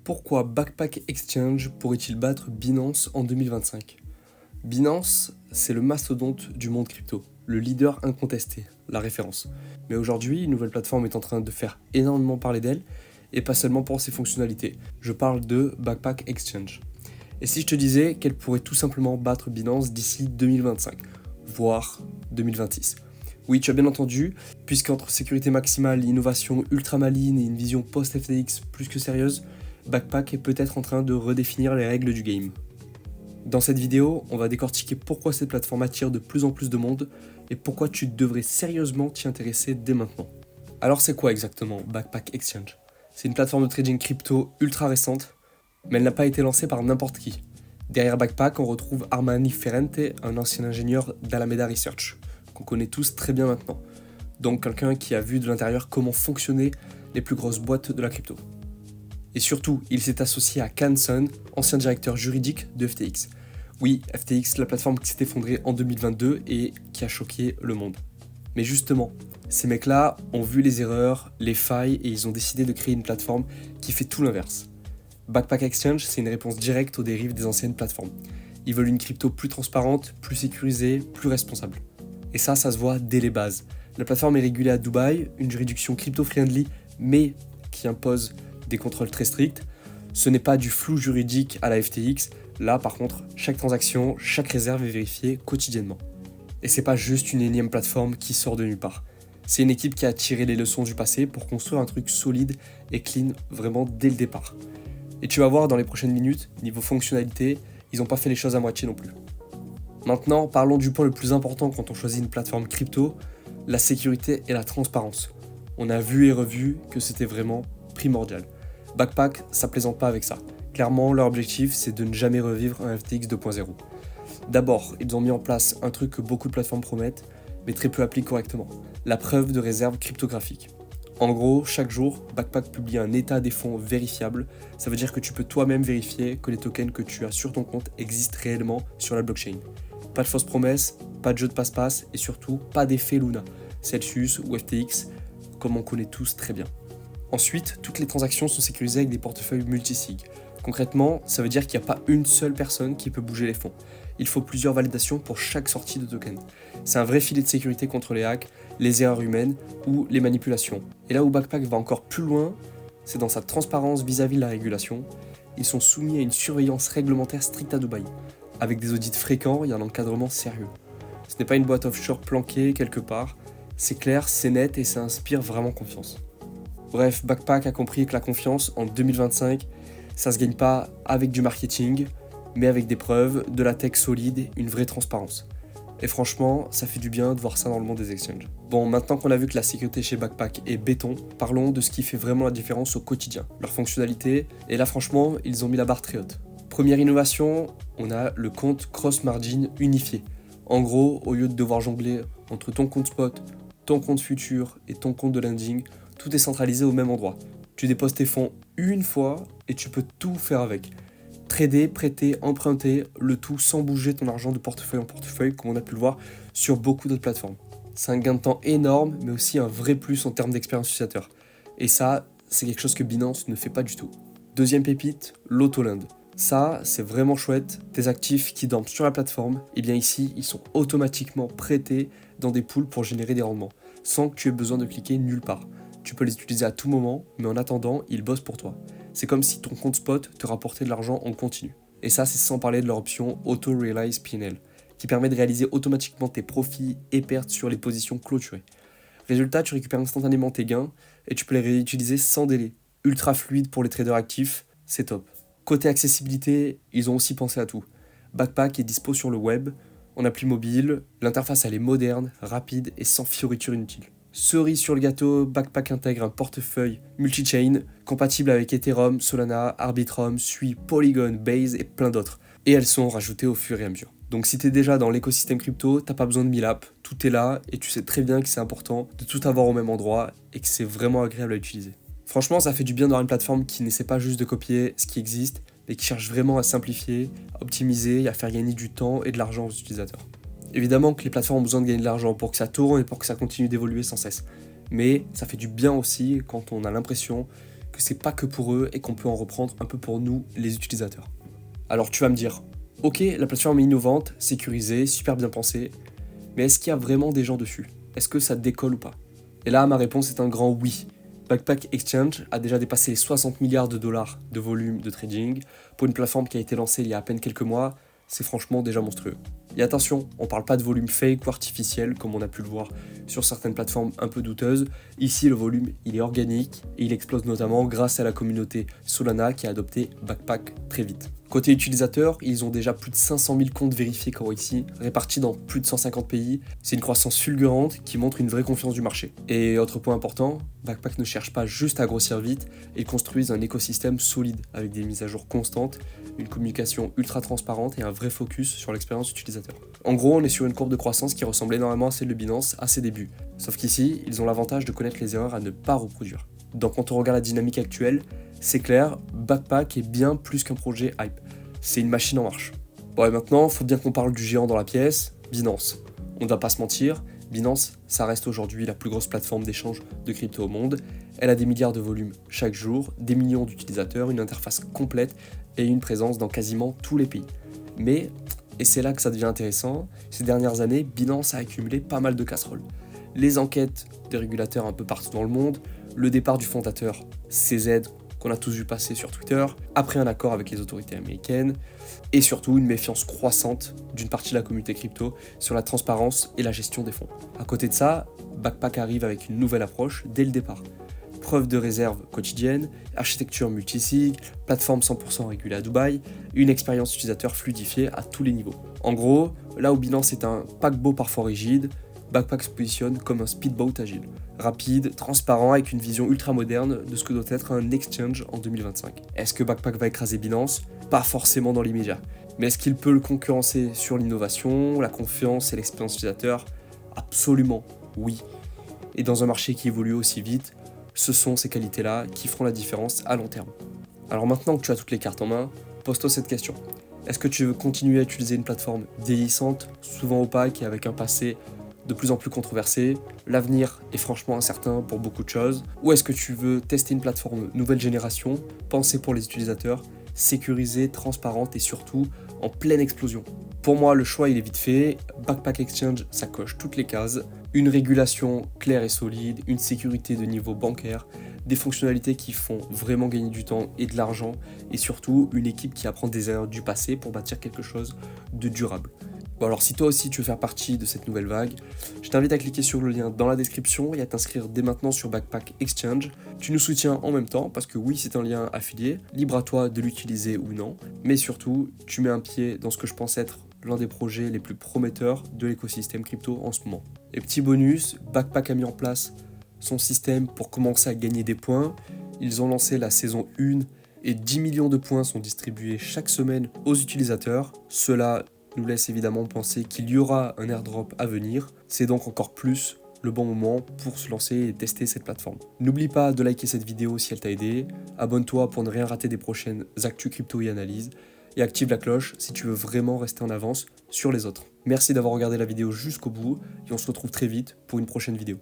Pourquoi Backpack Exchange pourrait-il battre Binance en 2025 ? Binance, c'est le mastodonte du monde crypto, le leader incontesté, la référence. Mais aujourd'hui, une nouvelle plateforme est en train de faire énormément parler d'elle, et pas seulement pour ses fonctionnalités. Je parle de Backpack Exchange. Et si je te disais qu'elle pourrait tout simplement battre Binance d'ici 2025, voire 2026 ? Oui, tu as bien entendu, puisqu'entre sécurité maximale, innovation ultra maligne et une vision post-FTX plus que sérieuse, Backpack est peut-être en train de redéfinir les règles du game. Dans cette vidéo, on va décortiquer pourquoi cette plateforme attire de plus en plus de monde et pourquoi tu devrais sérieusement t'y intéresser dès maintenant. Alors c'est quoi exactement Backpack Exchange ? C'est une plateforme de trading crypto ultra récente, mais elle n'a pas été lancée par n'importe qui. Derrière Backpack, on retrouve Armani Ferrante, un ancien ingénieur d'Alameda Research, qu'on connaît tous très bien maintenant. Donc quelqu'un qui a vu de l'intérieur comment fonctionnaient les plus grosses boîtes de la crypto. Et surtout, il s'est associé à Can Sun, ancien directeur juridique de FTX. Oui, FTX, la plateforme qui s'est effondrée en 2022 et qui a choqué le monde. Mais justement, ces mecs-là ont vu les erreurs, les failles et ils ont décidé de créer une plateforme qui fait tout l'inverse. Backpack Exchange, c'est une réponse directe aux dérives des anciennes plateformes. Ils veulent une crypto plus transparente, plus sécurisée, plus responsable. Et ça se voit dès les bases. La plateforme est régulée à Dubaï, une juridiction crypto-friendly, mais qui impose des contrôles très stricts. Ce n'est pas du flou juridique à la FTX. Là, par contre, chaque transaction, chaque réserve est vérifiée quotidiennement. Et c'est pas juste une énième plateforme qui sort de nulle part. C'est une équipe qui a tiré les leçons du passé pour construire un truc solide et clean vraiment dès le départ. Et tu vas voir dans les prochaines minutes, niveau fonctionnalité, ils n'ont pas fait les choses à moitié non plus. Maintenant, parlons du point le plus important quand on choisit une plateforme crypto, la sécurité et la transparence. On a vu et revu que c'était vraiment primordial. Backpack, ça plaisante pas avec ça. Clairement, leur objectif, c'est de ne jamais revivre un FTX 2.0. D'abord, ils ont mis en place un truc que beaucoup de plateformes promettent, mais très peu appliquent correctement, la preuve de réserve cryptographique. En gros, chaque jour, Backpack publie un état des fonds vérifiable. Ça veut dire que tu peux toi-même vérifier que les tokens que tu as sur ton compte existent réellement sur la blockchain. Pas de fausses promesses, pas de jeu de passe-passe et surtout pas d'effet Luna, Celsius ou FTX, comme on connaît tous très bien. Ensuite, toutes les transactions sont sécurisées avec des portefeuilles multisig. Concrètement, ça veut dire qu'il n'y a pas une seule personne qui peut bouger les fonds. Il faut plusieurs validations pour chaque sortie de token. C'est un vrai filet de sécurité contre les hacks, les erreurs humaines ou les manipulations. Et là où Backpack va encore plus loin, c'est dans sa transparence vis-à-vis de la régulation. Ils sont soumis à une surveillance réglementaire stricte à Dubaï. Avec des audits fréquents et un encadrement sérieux. Ce n'est pas une boîte offshore planquée quelque part. C'est clair, c'est net et ça inspire vraiment confiance. Bref, Backpack a compris que la confiance en 2025, ça se gagne pas avec du marketing, mais avec des preuves, de la tech solide, une vraie transparence. Et franchement, ça fait du bien de voir ça dans le monde des exchanges. Bon, maintenant qu'on a vu que la sécurité chez Backpack est béton, parlons de ce qui fait vraiment la différence au quotidien, leurs fonctionnalités, et là franchement, ils ont mis la barre très haute. Première innovation, on a le compte cross-margin unifié. En gros, au lieu de devoir jongler entre ton compte spot, ton compte futur et ton compte de lending, tout est centralisé au même endroit. Tu déposes tes fonds une fois et tu peux tout faire avec. Trader, prêter, emprunter, le tout sans bouger ton argent de portefeuille en portefeuille comme on a pu le voir sur beaucoup d'autres plateformes. C'est un gain de temps énorme mais aussi un vrai plus en termes d'expérience utilisateur. Et ça, c'est quelque chose que Binance ne fait pas du tout. Deuxième pépite, l'autolend. Ça, c'est vraiment chouette. Tes actifs qui dorment sur la plateforme, et bien ici, ils sont automatiquement prêtés dans des pools pour générer des rendements, sans que tu aies besoin de cliquer nulle part. Tu peux les utiliser à tout moment, mais en attendant, ils bossent pour toi. C'est comme si ton compte spot te rapportait de l'argent en continu. Et ça, c'est sans parler de leur option Auto Realize P&L, qui permet de réaliser automatiquement tes profits et pertes sur les positions clôturées. Résultat, tu récupères instantanément tes gains et tu peux les réutiliser sans délai. Ultra fluide pour les traders actifs, c'est top. Côté accessibilité, ils ont aussi pensé à tout. Backpack est dispo sur le web, en appli mobile, l'interface elle est moderne, rapide et sans fioritures inutiles. Cerise sur le gâteau, Backpack intègre un portefeuille multi-chain, compatible avec Ethereum, Solana, Arbitrum, Sui, Polygon, Base et plein d'autres. Et elles sont rajoutées au fur et à mesure. Donc si t'es déjà dans l'écosystème crypto, t'as pas besoin de 1000 apps, tout est là et tu sais très bien que c'est important de tout avoir au même endroit et que c'est vraiment agréable à utiliser. Franchement, ça fait du bien d'avoir une plateforme qui n'essaie pas juste de copier ce qui existe, mais qui cherche vraiment à simplifier, à optimiser et à faire gagner du temps et de l'argent aux utilisateurs. Évidemment que les plateformes ont besoin de gagner de l'argent pour que ça tourne et pour que ça continue d'évoluer sans cesse. Mais ça fait du bien aussi quand on a l'impression que c'est pas que pour eux et qu'on peut en reprendre un peu pour nous, les utilisateurs. Alors tu vas me dire, ok, la plateforme est innovante, sécurisée, super bien pensée, mais est-ce qu'il y a vraiment des gens dessus? Est-ce que ça décolle ou pas? Et là, ma réponse est un grand oui. Backpack Exchange a déjà dépassé les 60 milliards de dollars de volume de trading. Pour une plateforme qui a été lancée il y a à peine quelques mois, c'est franchement déjà monstrueux. Et attention, on parle pas de volume fake ou artificiel comme on a pu le voir sur certaines plateformes un peu douteuses. Ici, le volume, il est organique et il explose notamment grâce à la communauté Solana qui a adopté Backpack très vite. Côté utilisateur, ils ont déjà plus de 500 000 comptes vérifiés KYC, répartis dans plus de 150 pays. C'est une croissance fulgurante qui montre une vraie confiance du marché. Et autre point important, Backpack ne cherche pas juste à grossir vite, ils construisent un écosystème solide avec des mises à jour constantes, une communication ultra transparente et un vrai focus sur l'expérience utilisateur. En gros, on est sur une courbe de croissance qui ressemble énormément à celle de Binance à ses débuts. Sauf qu'ici, ils ont l'avantage de connaître les erreurs à ne pas reproduire. Donc quand on regarde la dynamique actuelle, c'est clair, Backpack est bien plus qu'un projet hype. C'est une machine en marche. Bon et maintenant, faut bien qu'on parle du géant dans la pièce, Binance. On ne va pas se mentir, Binance, ça reste aujourd'hui la plus grosse plateforme d'échange de crypto au monde. Elle a des milliards de volumes chaque jour, des millions d'utilisateurs, une interface complète et une présence dans quasiment tous les pays. Mais, et c'est là que ça devient intéressant, ces dernières années, Binance a accumulé pas mal de casseroles. Les enquêtes des régulateurs un peu partout dans le monde, le départ du fondateur CZ qu'on a tous vu passer sur Twitter, après un accord avec les autorités américaines, et surtout une méfiance croissante d'une partie de la communauté crypto sur la transparence et la gestion des fonds. À côté de ça, Backpack arrive avec une nouvelle approche dès le départ. Preuve de réserve quotidienne, architecture multisig, plateforme 100% régulée à Dubaï, une expérience utilisateur fluidifiée à tous les niveaux. En gros, là où Binance est un paquebot parfois rigide, Backpack se positionne comme un speedboat agile, rapide, transparent, avec une vision ultra moderne de ce que doit être un exchange en 2025. Est-ce que Backpack va écraser Binance? Pas forcément dans l'immédiat. Mais est-ce qu'il peut le concurrencer sur l'innovation, la confiance et l'expérience utilisateur? Absolument, oui. Et dans un marché qui évolue aussi vite, ce sont ces qualités-là qui feront la différence à long terme. Alors maintenant que tu as toutes les cartes en main, pose-toi cette question. Est-ce que tu veux continuer à utiliser une plateforme vieillissante, souvent opaque et avec un passé de plus en plus controversé, l'avenir est franchement incertain pour beaucoup de choses, ou est-ce que tu veux tester une plateforme nouvelle génération, pensée pour les utilisateurs, sécurisée, transparente et surtout en pleine explosion? Pour moi, le choix il est vite fait, Backpack Exchange ça coche toutes les cases, une régulation claire et solide, une sécurité de niveau bancaire, des fonctionnalités qui font vraiment gagner du temps et de l'argent, et surtout une équipe qui apprend des erreurs du passé pour bâtir quelque chose de durable. Bon alors si toi aussi tu veux faire partie de cette nouvelle vague, je t'invite à cliquer sur le lien dans la description et à t'inscrire dès maintenant sur Backpack Exchange. Tu nous soutiens en même temps parce que oui c'est un lien affilié, libre à toi de l'utiliser ou non, mais surtout tu mets un pied dans ce que je pense être l'un des projets les plus prometteurs de l'écosystème crypto en ce moment. Et petit bonus, Backpack a mis en place son système pour commencer à gagner des points. Ils ont lancé la saison 1 et 10 millions de points sont distribués chaque semaine aux utilisateurs. Cela nous laisse évidemment penser qu'il y aura un airdrop à venir. C'est donc encore plus le bon moment pour se lancer et tester cette plateforme. N'oublie pas de liker cette vidéo si elle t'a aidé, abonne-toi pour ne rien rater des prochaines actus crypto et analyses, et active la cloche si tu veux vraiment rester en avance sur les autres. Merci d'avoir regardé la vidéo jusqu'au bout, et on se retrouve très vite pour une prochaine vidéo.